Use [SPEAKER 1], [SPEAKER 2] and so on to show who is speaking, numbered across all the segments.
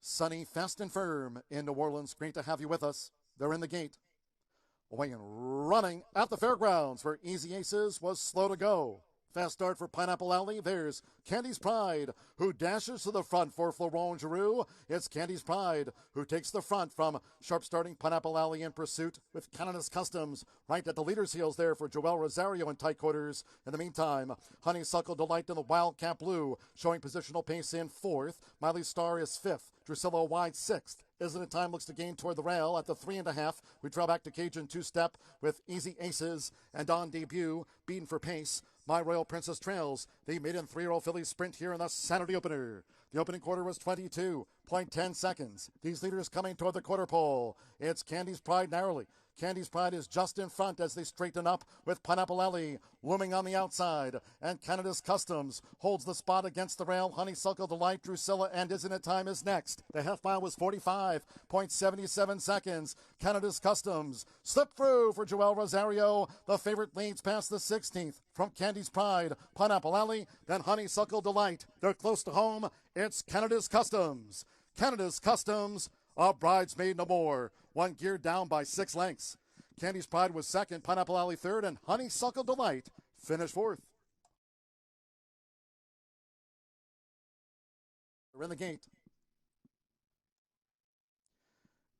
[SPEAKER 1] Sunny, fast and firm in New Orleans. Great to have you with us. They're in the gate. Away and running at the fairgrounds where Easy Aces was slow to go. Fast start for Pineapple Alley. There's Candy's Pride, who dashes to the front for Florent Giroux. It's Candy's Pride, who takes the front from sharp starting Pineapple Alley in pursuit with Canada's Customs right at the leader's heels there for Joel Rosario in tight quarters. In the meantime, Honeysuckle Delight in the Wildcat Blue showing positional pace in fourth. Miley Star is fifth. Drusilla wide sixth. Isn't It Time looks to gain toward the rail at the 3.5. We draw back to Cajun two-step with Easy Aces and on debut, beaten for pace. My Royal Princess trails the maiden 3-year-old filly sprint here in the Saturday opener. The opening quarter was 22.10 seconds. These leaders coming toward the quarter pole. It's Candy's Pride narrowly. Candy's Pride is just in front as they straighten up with Pineapple Alley looming on the outside. And Canada's Customs holds the spot against the rail. Honeysuckle Delight, Drusilla, and Isn't It Time is next. The half mile was 45.77 seconds. Canada's Customs slip through for Joel Rosario. The favorite leads past the 16th from Candy's Pride, Pineapple Alley, then Honeysuckle Delight. They're close to home. It's Canada's Customs. Canada's Customs, a bridesmaid no more. One geared down by 6 lengths. Candy's Pride was second, Pineapple Alley third, and Honeysuckle Delight finished fourth. They're in the gate.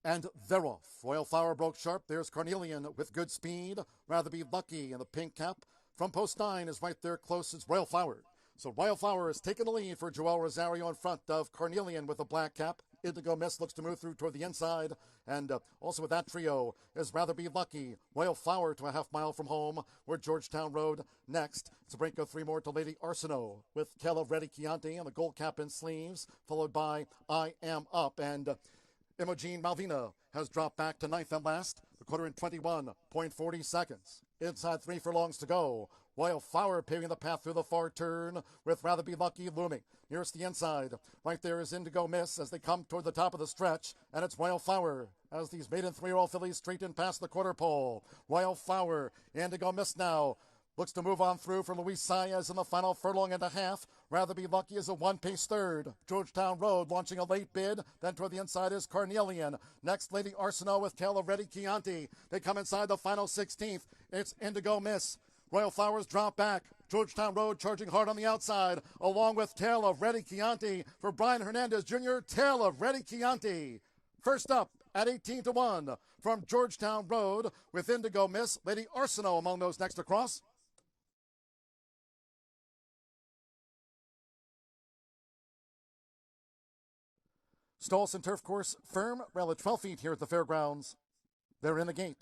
[SPEAKER 1] And they're off. Royal Flower broke sharp. There's Carnelian with good speed. Rather Be Lucky in the pink cap. From post 9 is right there close. It's Royal Flower. So Royal Flower has taken the lead for Joel Rosario in front of Carnelian with a black cap. Indigo Mist looks to move through toward the inside. And also with that trio is Rather Be Lucky. Royal Flower to a half mile from home. We're Georgetown Road next. It's a break of 3 more to Lady Arsenault with Kela Reddy Chianti and the gold cap and sleeves, followed by I Am Up. And Imogen Malvina has dropped back to ninth and last. The quarter in 21.40 seconds. Inside 3 furlongs to go. Royal Flower paving the path through the far turn with Rather Be Lucky looming. Nearest the inside, right there is Indigo Miss as they come toward the top of the stretch, and it's Royal Flower as these maiden 3-year-old fillies straighten past the quarter pole. Royal Flower, Indigo Miss now looks to move on through for Luis Saez in the final furlong and a half. Rather Be Lucky is a 1-pace third. Georgetown Road launching a late bid. Then toward the inside is Carnelian. Next, Lady Arsenault with Kela Reddy Chianti. They come inside the final 16th. It's Indigo Miss. Royal Flowers drop back. Georgetown Road charging hard on the outside, along with Tale of Reddy Chianti for Brian Hernandez Jr. Tale of Reddy Chianti. First up at 18-1 from Georgetown Road with Indigo Miss. Lady Arsenault among those next across. Stolz and Turf Course firm, rail at 12 feet here at the fairgrounds. They're in the gate.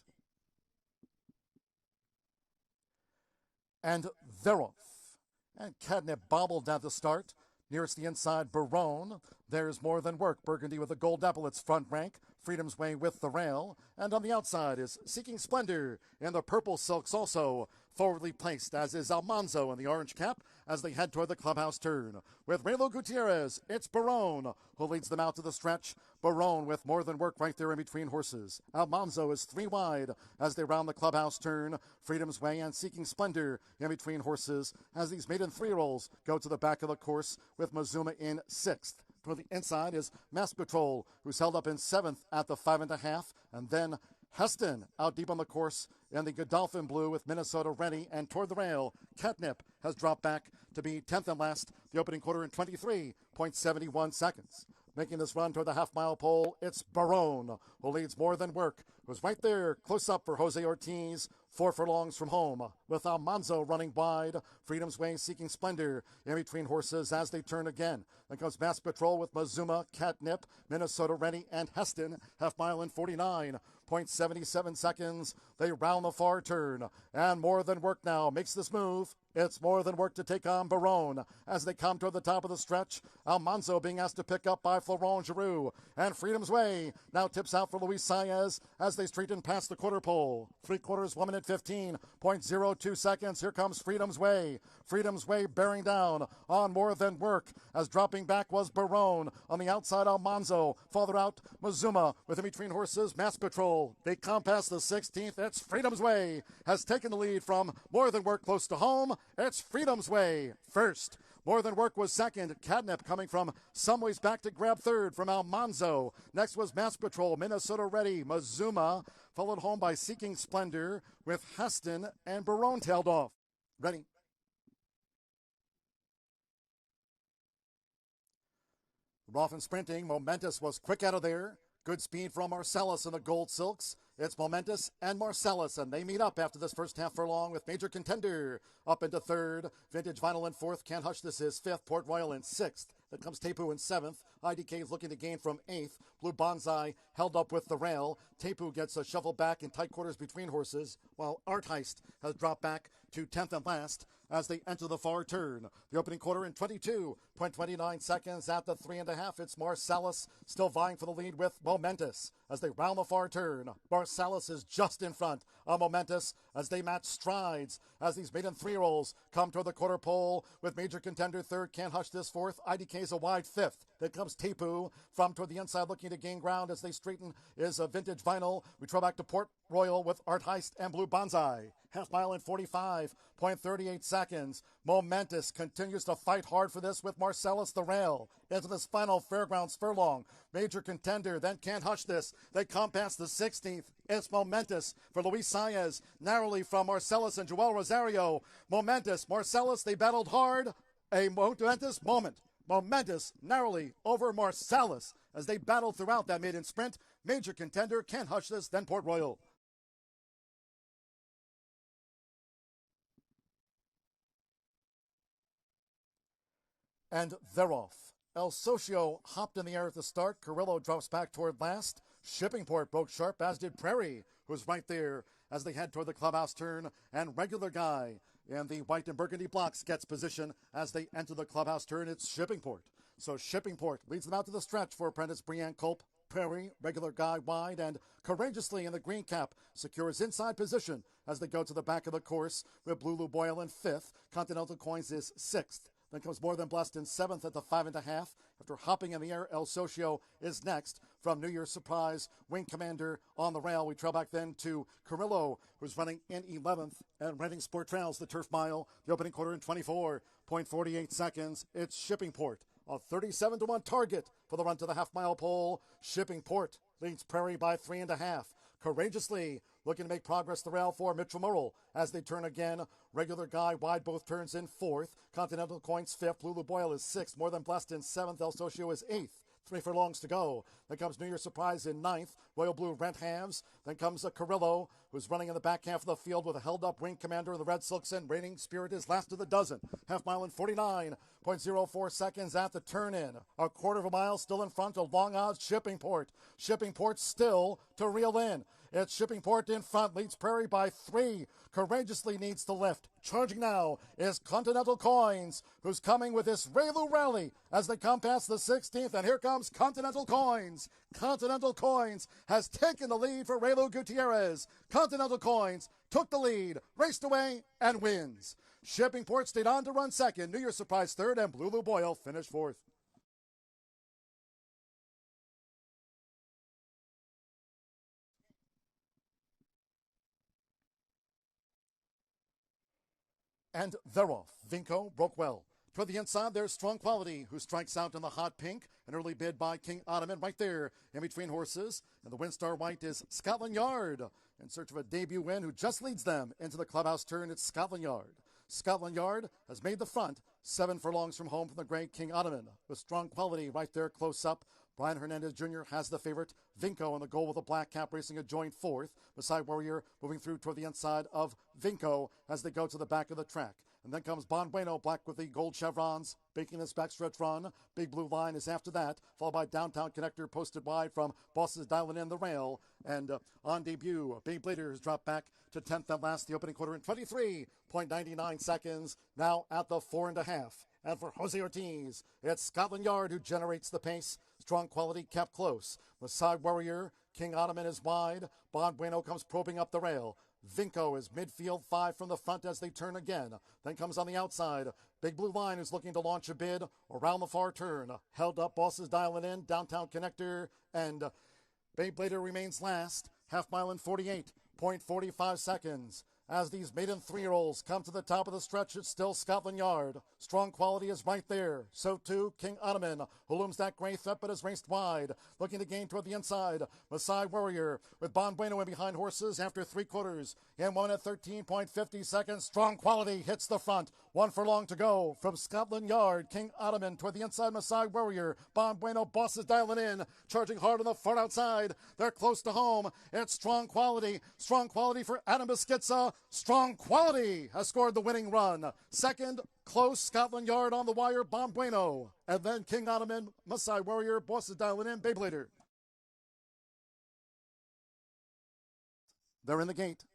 [SPEAKER 1] And they're off. And Cadnip bobbled at the start. Nearest the inside, Barone. There's More Than Work. Burgundy with a gold apple, its front rank. Freedom's Way with the rail. And on the outside is Seeking Splendor in the purple silks also. Forwardly placed, as is Almanzo in the orange cap, as they head toward the clubhouse turn. With Raylo Gutierrez, it's Barone, who leads them out to the stretch. Barone with More Than Work right there in between horses. Almanzo is 3 wide as they round the clubhouse turn. Freedom's Way and Seeking Splendor in between horses as these maiden 3-year-olds go to the back of the course with Mazuma in 6th. Toward the inside is Mass Patrol, who's held up in 7th at the 5.5. And then Heston out deep on the course in the Godolphin Blue with Minnesota Rennie, and toward the rail, Catnip has dropped back to be 10th and last, the opening quarter in 23.71 seconds. Making this run toward the half-mile pole, it's Barone, who leads More Than Work, who's right there, close up for Jose Ortiz, 4 furlongs from home, with Almanzo running wide, Freedom's Way Seeking Splendor in between horses as they turn again. Then comes Mass Patrol with Mazuma, Catnip, Minnesota Rennie, and Heston, half-mile in 49.77 seconds. They round the far turn, and More Than Work now makes this move. It's More Than Work to take on Barone as they come toward the top of the stretch. Almanzo being asked to pick up by Florent Giroux. And Freedom's Way now tips out for Luis Saez as they straighten past the quarter pole. 3/4 1 minute 15.02 seconds. Here comes Freedom's Way. Freedom's Way bearing down on More Than Work as dropping back was Barone. On the outside, Almanzo. Farther out, Mazuma with in between horses, Mass Patrol. They come past the 16th. It's Freedom's Way has taken the lead from More Than Work close to home. It's Freedom's Way first. More Than Work was second. Catnip coming from some ways back to grab third from Almanzo. Next was Mass Patrol, Minnesota Ready, Mazuma, followed home by Seeking Splendor with Heston and Barone tailed off. Ready. Off and sprinting, Momentous was quick out of there. Good speed from Marcellus in the Gold Silks. It's Momentous and Marcellus, and they meet up after this first half furlong with Major Contender up into third. Vintage Vinyl in fourth. Can't Hush This is fifth. Port Royal in sixth. Then comes Tepu in seventh. IDK is looking to gain from eighth. Blue Bonsai held up with the rail. Tepu gets a shuffle back in tight quarters between horses, while Art Heist has dropped back to 10th and last as they enter the far turn. The opening quarter in 22.29 seconds at the 3.5. It's Marcellus still vying for the lead with Momentous as they round the far turn. Marcellus is just in front of Momentous as they match strides as these maiden 3-year-olds come toward the quarter pole with Major Contender third. Can't Hush This fourth. IDK is a wide fifth. Then comes Tepu from toward the inside looking to gain ground as they straighten is a Vintage Vinyl. We trail back to Port Royal with Art Heist and Blue Bonsai. Half mile in 45.38 seconds. Momentous continues to fight hard for this with Marcellus the rail into this final Fairgrounds furlong. Major Contender, then Can't Hush This. They come past the 16th. It's Momentous for Luis Saez, narrowly from Marcellus and Joel Rosario. Momentous, Marcellus, they battled hard. A momentous moment. Momentous narrowly over Marcellus as they battled throughout that maiden sprint. Major Contender, Can't Hush This, then Port Royal. And they're off. El Socio hopped in the air at the start. Carrillo drops back toward last. Shippingport broke sharp, as did Prairie, who's right there as they head toward the clubhouse turn. And Regular Guy in the white and burgundy blocks gets position as they enter the clubhouse turn. It's Shippingport. So Shippingport leads them out to the stretch for apprentice Brianne Culp. Prairie, Regular Guy wide, and courageously in the green cap secures inside position as they go to the back of the course with Blue Boyle in fifth. Continental Coins is sixth. Then comes More Than Blessed in seventh at the 5.5. After hopping in the air, El Socio is next from New Year's Surprise. Wing Commander on the rail. We trail back then to Carrillo, who's running in 11th. And Reading Sport trails the turf mile. The opening quarter in 24.48 seconds. It's Shippingport. A 37-1 target for the run to the half-mile pole. Shippingport leads Prairie by 3.5. Courageously looking to make progress the rail for Mitchell Murrell as they turn again. Regular Guy wide both turns in fourth. Continental Coins fifth. Lulu Boyle is sixth. More Than Blessed in seventh. El Socio is eighth. 3 furlongs to go. Then comes New Year's Surprise in ninth. Royal Blue Rent Halves. Then comes a Carrillo, who's running in the back half of the field with a held-up Wing Commander in the Red Silks, and Reigning Spirit is last of the dozen. Half mile in 49.04 seconds at the turn-in. A quarter of a mile still in front of long odds Shippingport. Shippingport still to reel in. It's Shippingport in front, leads Prairie by 3. Courageously needs to lift. Charging now is Continental Coins, who's coming with this Raylu rally as they come past the 16th. And here comes Continental Coins. Continental Coins has taken the lead for Raylu Gutierrez. Continental Coins took the lead, raced away, and wins. Shippingport stayed on to run second. New Year's Surprise third, and Blue Boyle finished fourth. And they're off. Vinco broke well. Toward the inside, there's Strong Quality, who strikes out in the hot pink. An early bid by King Ottoman right there in between horses. And the Windstar White is Scotland Yard in search of a debut win, who just leads them into the clubhouse turn. It's Scotland Yard. Scotland Yard has made the front 7 furlongs from home from the great King Ottoman. With Strong Quality right there close up. Brian Hernandez Jr. has the favorite. Vinco in the goal with a black cap racing a joint fourth. Beside Warrior moving through toward the inside of Vinco as they go to the back of the track. And then comes Bon Bueno, black with the gold chevrons, making this backstretch run. Big Blue Line is after that, followed by Downtown Connector posted wide from Bosses dialing in the rail. And on debut, Big Blader has dropped back to 10th and last, the opening quarter in 23.99 seconds, now at the 4.5. And for Jose Ortiz, it's Scotland Yard who generates the pace. Strong Quality kept close. Beside Warrior, King Ottoman is wide. Bon Bueno comes probing up the rail. Vinco is midfield 5 from the front as they turn again. Then comes on the outside. Big Blue Line is looking to launch a bid around the far turn. Held up, Bosses dialing in. Downtown Connector and Beyblader remains last. Half mile in 48.45 seconds. As these maiden 3-year-olds come to the top of the stretch, it's still Scotland Yard. Strong Quality is right there. So too King Ottoman, who looms that gray threat but is raced wide. Looking to gain toward the inside, Masai Warrior with Bon Bueno in behind horses after 3/4. In 1 minute 13.50 seconds, Strong Quality hits the front. 1 furlong to go from Scotland Yard. King Ottoman toward the inside, Masai Warrior. Bon Bueno bosses dialing in, charging hard on the far outside. They're close to home. It's Strong Quality. Strong Quality for Adam Beschizza. Strong Quality has scored the winning run. Second, close, Scotland Yard on the wire, Bon Bueno. And then King Ottoman, Masai Warrior, bosses dialing in, Beyblader. They're in the gate.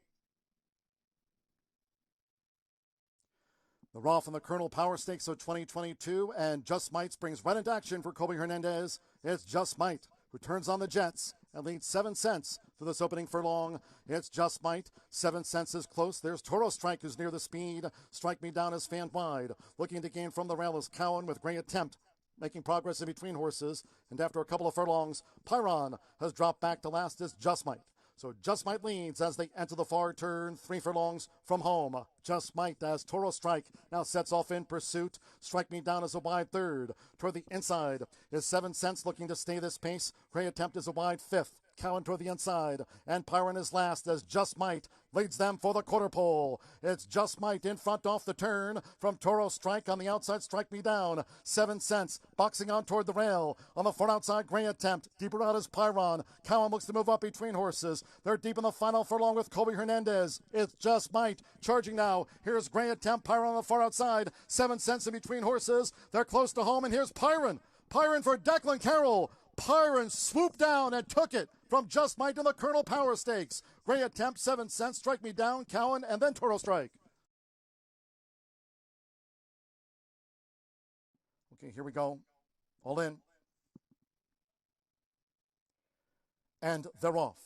[SPEAKER 1] The Roth and the Colonel Power Stakes of 2022, and Just Might brings right into action for Colby Hernandez. It's Just Might, who turns on the Jets and leads 7 cents for this opening furlong. It's Just Might. 7 cents is close. There's Toro Strike, who's near the speed. Strike Me Down is fan wide. Looking to gain from the rail is Cowan with Great Attempt, making progress in between horses. And after a couple of furlongs, Pyron has dropped back to last as Just Might. So Just Might leads as they enter the far turn, 3 furlongs from home. Just Might as Toro Strike now sets off in pursuit. Strike Me Down is a wide third. Toward the inside is 7 cents looking to stay this pace. Great Attempt is a wide fifth. Cowan toward the inside, and Pyron is last as Just Might leads them for the quarter pole. It's Just Might in front off the turn from Toro Strike on the outside. Strike Me Down. 7 cents boxing on toward the rail. On the far outside, Great Attempt. Deeper out is Pyron. Cowan looks to move up between horses. They're deep in the final furlong with Colby Hernandez. It's Just Might charging now. Here's Great Attempt. Pyron on the far outside. 7 cents in between horses. They're close to home, and here's Pyron. Pyron for Declan Carroll. Pyron swooped down and took it from Just Might in the Colonel Power Stakes. Great Attempt, 7 cents. Strike Me Down, Cowan, and then Toro Strike. Okay, here we go. All in. And they're off.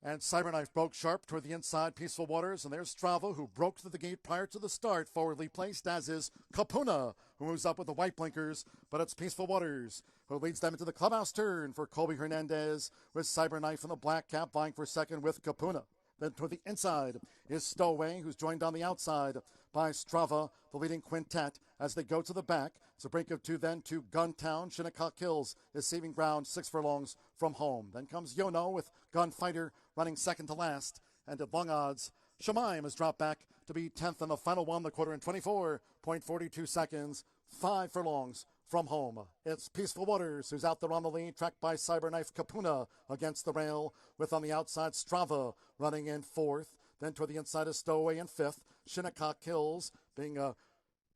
[SPEAKER 1] And Cyberknife broke sharp toward the inside, Peaceful Waters, and there's Strava, who broke through the gate prior to the start, forwardly placed, as is Kapuna, who moves up with the white blinkers, but it's Peaceful Waters, who leads them into the clubhouse turn for Colby Hernandez, with Cyberknife in the black cap vying for second with Kapuna. Then toward the inside is Stowaway, who's joined on the outside by Strava, the leading quintet, as they go to the back. It's a break of 2 then to Guntown. Shinnecock Hills is saving ground 6 furlongs from home. Then comes Yono with Gunfighter running second to last. And at long odds, Shemaim has dropped back to be 10th in the final one, the quarter in 24.42 seconds. 5 furlongs from home. It's Peaceful Waters, who's out there on the lead, tracked by Cyberknife Kapuna against the rail, with on the outside Strava running in 4th. Then toward the inside is Stowaway in 5th. Shinnecock Hills being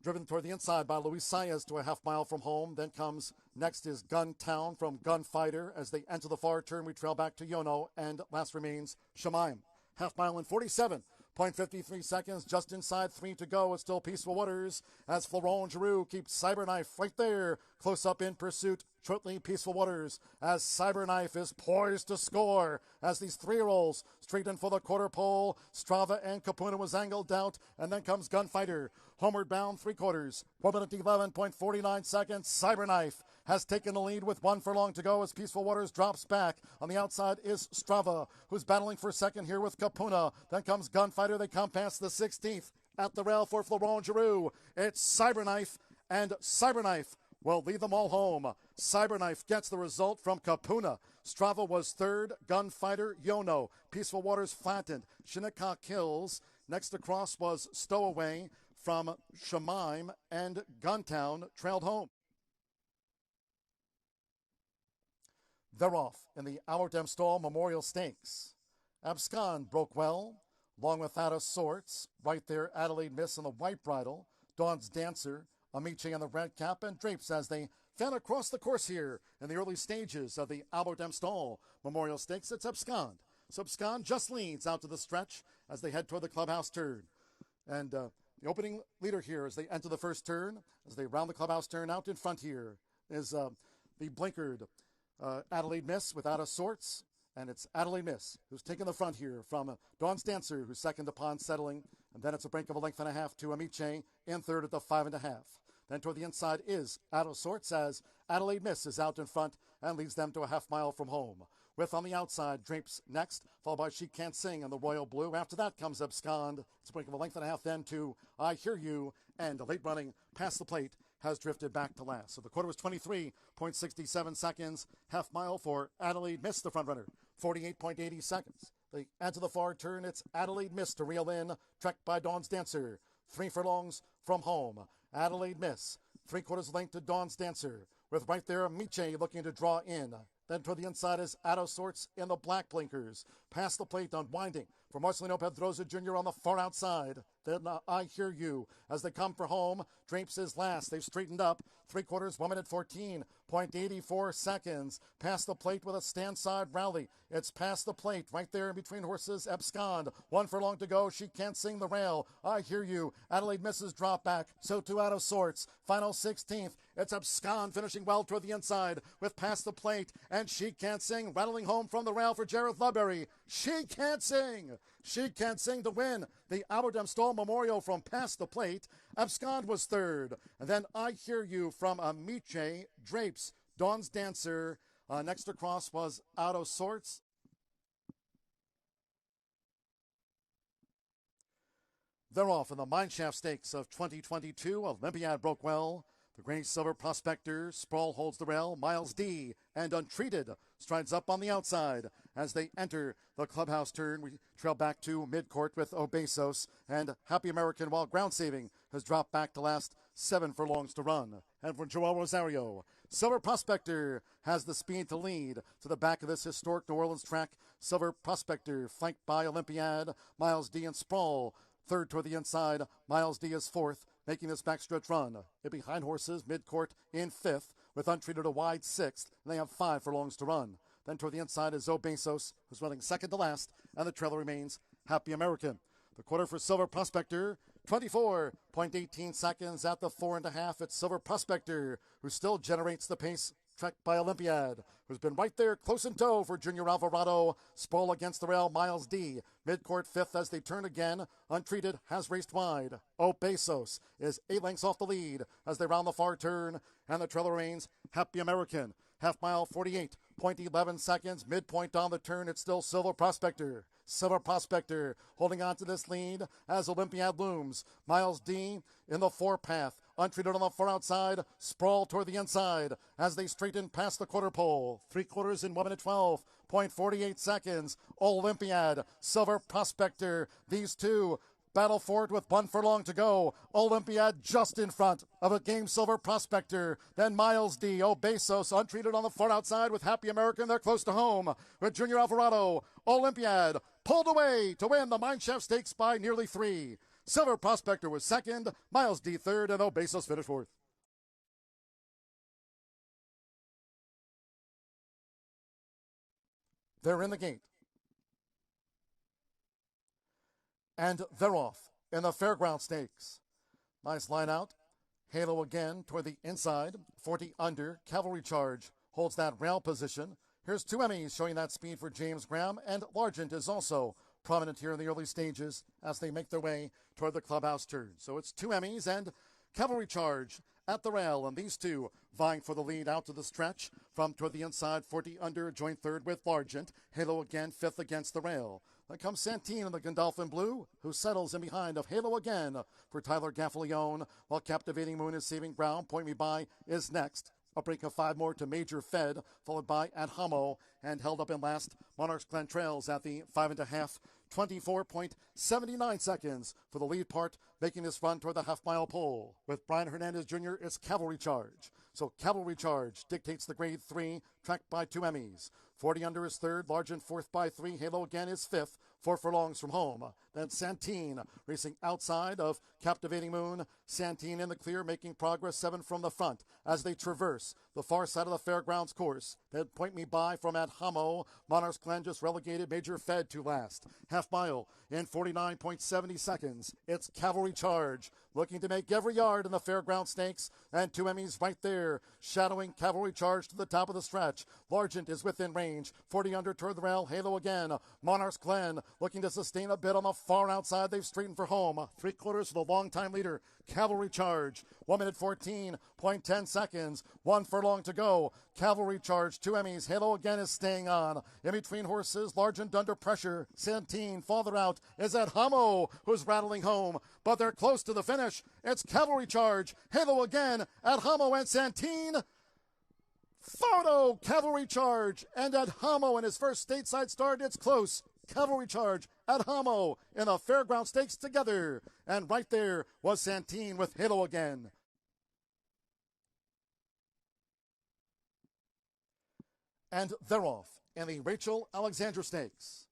[SPEAKER 1] driven toward the inside by Luis Saez to a half mile from home. Then comes next is Guntown from Gunfighter. As they enter the far turn, we trail back to Yono, and last remains Shemaim. Half mile in 47.53 seconds, just inside 3 to go. It's still Peaceful Waters as Florent Giroux keeps Cyberknife right there, close up in pursuit. Shortly, Peaceful Waters as Cyberknife is poised to score as these 3-year-olds straighten for the quarter pole. Strava and Kapuna was angled out, and then comes Gunfighter. Homeward bound 3/4. 1 minute 11.49 seconds. Cyberknife has taken the lead with 1 furlong to go as Peaceful Waters drops back. On the outside is Strava, who's battling for second here with Kapuna. Then comes Gunfighter. They come past the 16th. At the rail for Florent Giroux, it's Cyberknife, and Cyberknife will lead them all home. Cyberknife gets the result from Kapuna. Strava was 3rd, Gunfighter, Yono. Peaceful Waters flattened. Shinnecock Hills. Next across was Stowaway from Shemaim, and Guntown trailed home. They're off in the Our Stall Memorial Stakes. Abscond broke well, along with Out of Sorts. Right there, Adelaide Miss in the white bridle. Dawn's Dancer, Amiche in the red cap, and Drapes as they fan across the course here in the early stages of the Albert M. Stall Memorial Stakes. It's Abscond. So Abscond just leads out to the stretch as they head toward the clubhouse turn. And the opening leader here as they enter the first turn, as they round the clubhouse turn, out in front here is the blinkered Adelaide Miss with Out of Sorts. And it's Adelaide Miss who's taking the front here from Dawn's Dancer, who's second upon settling. And then it's a break of a length and a half to Amiche in third at the 5.5. Then toward the inside is Out of Sorts as Adelaide Miss is out in front and leads them to a half mile from home. with on the outside Drapes next, followed by She Can't Sing in the royal blue. After that comes Abscond. It's a break of a length and a half then to I Hear You, and a late running Past the Plate has drifted back to last. So the quarter was 23.67 seconds. Half mile for Adelaide Miss, the front runner, 48.80 seconds. They add to the far turn. It's Adelaide Miss to reel in, tracked by Dawn's Dancer. 3 furlongs from home. Adelaide Miss, 3/4 length to Dawn's Dancer, with right there Miche looking to draw in. Then toward the inside is Out of Sorts in the black blinkers. Past the plate, unwinding for Marcelino Pedrosa Jr. on the far outside. Then I Hear You as they come for home. Drapes is last. They've straightened up. 3/4, 1 minute 14.84 seconds. Past the plate with a stand-side rally. It's Past the Plate right there in between horses. Abscond, 1 furlong to go. She Can't Sing the rail. I Hear You. Adelaide Misses drop back. So too Out of Sorts. Final 16th. It's Abscond finishing well toward the inside with Past the Plate. And She Can't Sing rattling home from the rail for Jareth Ludbury. She Can't Sing. She Can't Sing to win the Albert M. Stoll Memorial from Past the Plate. Abscond was third. And then I Hear You from Amiche, Drapes, Dawn's Dancer. Next across was Out of Sorts. They're off in the Mineshaft Stakes of 2022. Olympiad broke well. The Gray Silver Prospector, Sprawl holds the rail. Miles D and Untreated strides up on the outside as they enter the clubhouse turn. We trail back to midcourt with Obesos, and Happy American, while ground saving, has dropped back to last 7 furlongs to run. And for Joel Rosario, Silver Prospector has the speed to lead to the back of this historic New Orleans track. Silver Prospector flanked by Olympiad, Miles D and Sprawl. Third toward the inside, Miles D is fourth, making this backstretch run. They're behind horses, midcourt in fifth, with Untreated a wide sixth, and they have 5 furlongs to run. Then toward the inside is Obesos, who's running second to last, and the trailer remains Happy American. The quarter for Silver Prospector, 24.18 seconds at the 4.5. It's Silver Prospector, who still generates the pace, tracked by Olympiad, who's been right there close in tow for Junior Alvarado. Sprawl against the rail, Miles D. Midcourt fifth as they turn again. Untreated has raced wide. Obesos is 8 lengths off the lead as they round the far turn, and the trailer remains Happy American. Half mile, 48.11 seconds. Midpoint on the turn, it's still Silver Prospector. Silver Prospector holding on to this lead as Olympiad looms. Miles D in the four-path. Untreated on the far outside. Sprawl toward the inside as they straighten past the quarter pole. 3/4 in 1 minute 12.48 seconds. Olympiad, Silver Prospector. These two battle for it with 1 furlong to go. Olympiad just in front of a game Silver Prospector. Then Miles D. Obesos Untreated on the far outside with Happy American. They're close to home with Junior Alvarado. Olympiad pulled away to win the Mineshaft Stakes by nearly 3. Silver Prospector was second, Miles D third, and Obesos finished fourth. They're in the gate. And they're off in the Fairgrounds Stakes. Nice line out. Halo again toward the inside. 40 under. Cavalry Charge holds that rail position. Here's 2 Emmys showing that speed for James Graham, and Largent is also prominent here in the early stages as they make their way toward the clubhouse turn. So it's 2 Emmys and Cavalry Charge at the rail, and these two vying for the lead out to the stretch. From toward the inside, 40 under, joint third with Largent. Halo again, fifth against the rail. Then comes Santine in the Gandolfin Blue, who settles in behind of Halo again for Tyler Gaffalione, while Captivating Moon is saving ground. Point Me By is next. A break of 5 more to Major Fed, followed by At Homo, and held up in last, Monarch's Glen Trails at the 5.5, 24.79 seconds for the lead part, making this run toward the half-mile pole. With Brian Hernandez Jr., it's Cavalry Charge. So Cavalry Charge dictates the grade 3, tracked by 2 Emmys. 40 under is third, Largent fourth by 3, Halo again is fifth, 4 furlongs from home. Then Santine racing outside of Captivating Moon. Santine in the clear, making progress, 7 from the front as they traverse the far side of the Fairgrounds course. Then Point Me By from At Homo. Monarch's Glen just relegated Major Fed to last. Half mile in 49.70 seconds. It's Cavalry Charge looking to make every yard in the Fairgrounds Stakes, and 2 Emmys right there shadowing Cavalry Charge to the top of the stretch. Largent is within range. 40 under toward the rail. Halo again. Monarch's Glen looking to sustain a bit on the far outside. They've straightened for home. 3/4 for the longtime leader, Cavalry Charge. 1 minute 14.10 seconds. 1 furlong to go. Cavalry Charge, 2 Emmys. Halo again is staying on. In between horses, large and under pressure. Santine, farther out, is at Hamo, who's rattling home. But they're close to the finish. It's Cavalry Charge. Halo again at Hamo and Santine. Photo Cavalry Charge, and at Hamo in his first stateside start, it's close. Cavalry Charge at Hamo in the Fairgrounds Stakes together. And right there was Santine with Halo again. And they're off in the Alexandra Stakes.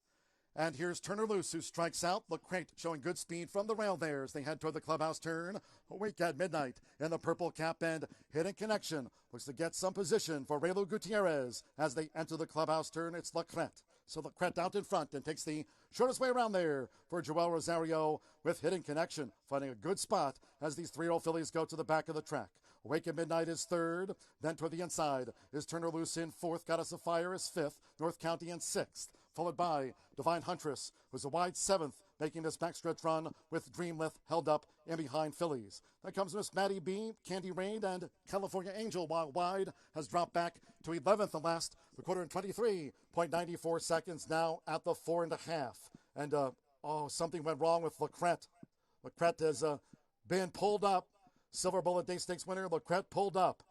[SPEAKER 1] And here's Turner Loose, who strikes out. Look Crate showing good speed from the rail there as they head toward the clubhouse turn. Awake at midnight in the purple cap, and Hidden Connection looks to get some position for Raylo Gutierrez as they enter the clubhouse turn. It's Lacrette. So Lacrette out in front and takes the shortest way around there for Joel Rosario with Hidden Connection, finding a good spot as these 3-year-old fillies go to the back of the track. Awake at Midnight is third. Then toward the inside is Turner Loose in fourth. Goddess of Fire is fifth. North County in sixth. Followed by Divine Huntress, who's a wide seventh, making this backstretch run with Dreamlith held up in behind fillies. Then comes Miss Maddie B, Candy Rain, and California Angel, while wide has dropped back to 11th and last. The quarter in 23.94 seconds now at the 4.5. And, something went wrong with Lacrette. Lacrette has been pulled up. Silver Bullet Day Stakes winner, Lacrette pulled up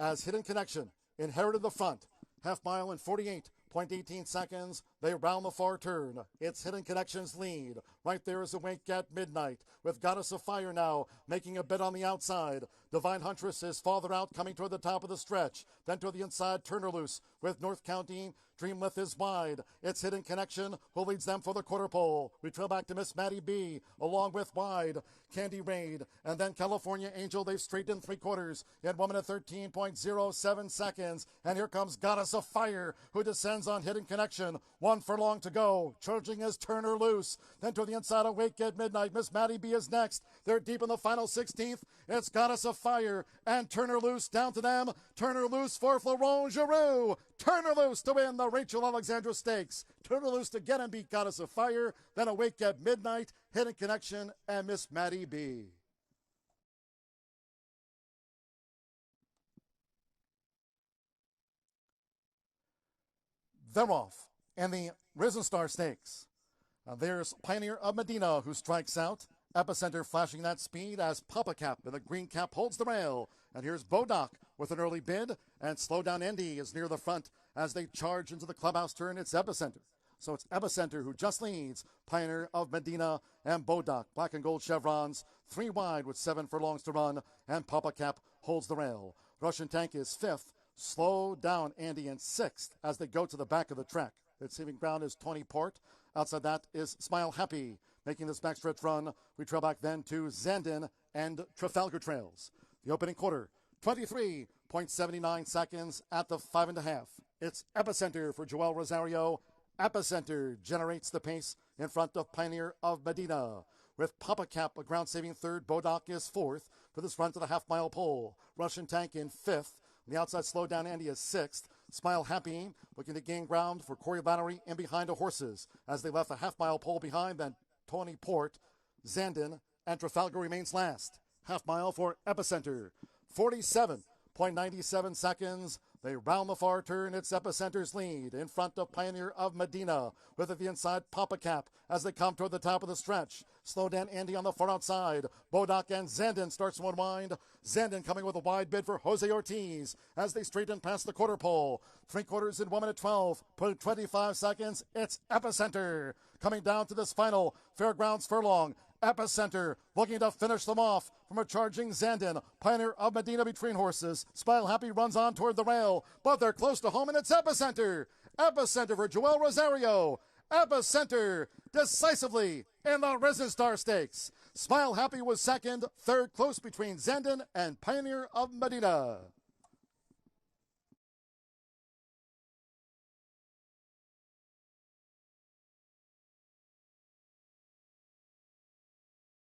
[SPEAKER 1] as Hidden Connection inherited the front. Half mile in 48.18 seconds. They round the far turn. It's Hidden Connection's lead. Right there is Awake at Midnight with Goddess of Fire now making a bit on the outside. Divine Huntress is farther out, coming toward the top of the stretch. Then to the inside, Turner Loose with North County. Dreamlith is wide. It's Hidden Connection who leads them for the quarter pole. We trail back to Miss Maddie B along with wide Candy Raid, and then California Angel. They've straightened 3/4 in 1 minute 13.07 seconds. And here comes Goddess of Fire, who descends on Hidden Connection. 1 furlong to go. Charging is Turner Loose. Then to the inside, Awake at Midnight. Miss Maddie B is next. They're deep in the final 16th. It's Goddess of Fire and Turner Loose down to them. Turner Loose for Florent Giroux. Turner Loose to win the Rachel Alexandra Stakes. Turner Loose to get and beat Goddess of Fire. Then Awake at Midnight, Hidden Connection, and Miss Maddie B. They're off in the Risen Star Stakes. There's Pioneer of Medina, who strikes out. Epicenter flashing that speed as Papa Cap in the green cap holds the rail. And here's Bodoc with an early bid. And Slow Down Andy is near the front as they charge into the clubhouse turn. It's Epicenter. So it's Epicenter who just leads Pioneer of Medina and Bodoc. Black and gold chevrons, 3 wide with 7 furlongs to run. And Papa Cap holds the rail. Russian Tank is 5th. Slow Down Andy in 6th as they go to the back of the track. Its saving ground is Tony Port. Outside that is Smile Happy. Making this backstretch run, we trail back then to Zandon and Trafalgar Trails. The opening quarter, 23.79 seconds at the 5.5. It's Epicenter for Joel Rosario. Epicenter generates the pace in front of Pioneer of Medina. With Papa Cap a ground-saving third, Bodoc is 4th for this run to the half-mile pole. Russian Tank in 5th. On the outside, Slow Down Andy is 6th. Smile Happy looking to gain ground for Corey Lattery in behind the horses as they left a half-mile pole behind. Then Tony Port, Zandon, and Trafalgar remains last. Half mile for Epicenter. 47.97 seconds. They round the far turn. It's Epicenter's lead in front of Pioneer of Medina. With at the inside, Papa Cap as they come toward the top of the stretch. Slow Down Andy on the far outside. Bodoc and Zandon starts to unwind. Zandon coming with a wide bid for Jose Ortiz as they straighten past the quarter pole. 3/4 in 1 minute 12.25 seconds. It's Epicenter coming down to this final Fairgrounds furlong. Epicenter looking to finish them off from a charging Zandon. Pioneer of Medina between horses. Smile Happy runs on toward the rail, but they're close to home, and it's Epicenter. Epicenter for Joel Rosario. Epicenter decisively in the Risen Star Stakes. Smile Happy was second, third close between Zandon and Pioneer of Medina.